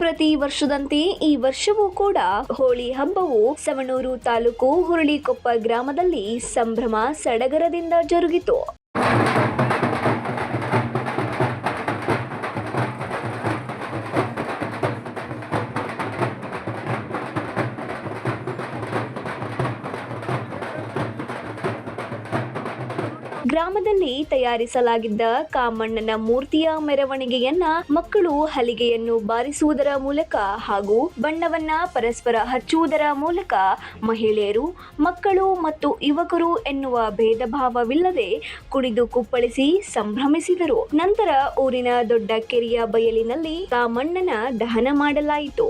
ಪ್ರತಿ ವರ್ಷದಂತೆ ಈ ವರ್ಷವೂ ಕೂಡ ಹೋಳಿ ಹಬ್ಬವು ಸವಣೂರು ತಾಲೂಕು ಹುರುಳಿಕೊಪ್ಪ ಗ್ರಾಮದಲ್ಲಿ ಸಂಭ್ರಮ ಸಡಗರದಿಂದ ಜರುಗಿತು. ಗ್ರಾಮದಲ್ಲಿ ತಯಾರಿಸಲಾಗಿದ್ದ ಕಾಮಣ್ಣನ ಮೂರ್ತಿಯ ಮೆರವಣಿಗೆಯನ್ನ ಮಕ್ಕಳು ಹಲಿಗೆಯನ್ನು ಬಾರಿಸುವುದರ ಮೂಲಕ ಹಾಗೂ ಬಣ್ಣವನ್ನ ಪರಸ್ಪರ ಹಚ್ಚುವುದರ ಮೂಲಕ ಮಹಿಳೆಯರು, ಮಕ್ಕಳು ಮತ್ತು ಯುವಕರು ಎನ್ನುವ ಭೇದ ಭಾವವಿಲ್ಲದೆ ಕುಣಿದು ಕುಪ್ಪಳಿಸಿ ಸಂಭ್ರಮಿಸಿದರು. ನಂತರ ಊರಿನ ದೊಡ್ಡ ಕೆರೆಯ ಬಯಲಿನಲ್ಲಿ ಕಾಮಣ್ಣನ ದಹನ ಮಾಡಲಾಯಿತು.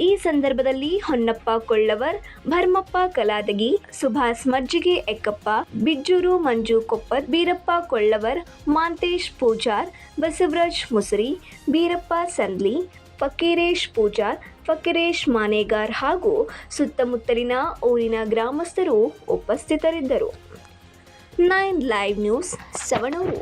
ಈ ಸಂದರ್ಭದಲ್ಲಿ ಹೊನ್ನಪ್ಪ ಕೊಳ್ಳವರ್, ಭರ್ಮಪ್ಪ ಕಲಾದಗಿ, ಸುಭಾಸ್ ಮಜ್ಜಿಗೆ ಎಕ್ಕಪ್ಪ, ಬಿಜ್ಜೂರು ಮಂಜು ಕೊಪ್ಪದ್, ಬೀರಪ್ಪ ಕೊಳ್ಳವರ್, ಮಾಂತೇಶ್ ಪೂಜಾರ್, ಬಸವರಾಜ್ ಮುಸರಿ, ಬೀರಪ್ಪ ಸಂದ್ಲಿ, ಫಕೀರೇಶ್ ಪೂಜಾರ್, ಫಕೀರೇಶ್ ಮಾನೇಗಾರ್ ಹಾಗೂ ಸುತ್ತಮುತ್ತಲಿನ ಊರಿನ ಗ್ರಾಮಸ್ಥರು ಉಪಸ್ಥಿತರಿದ್ದರು. 9 ಲೈವ್ ನ್ಯೂಸ್, ಸವಣೂರು.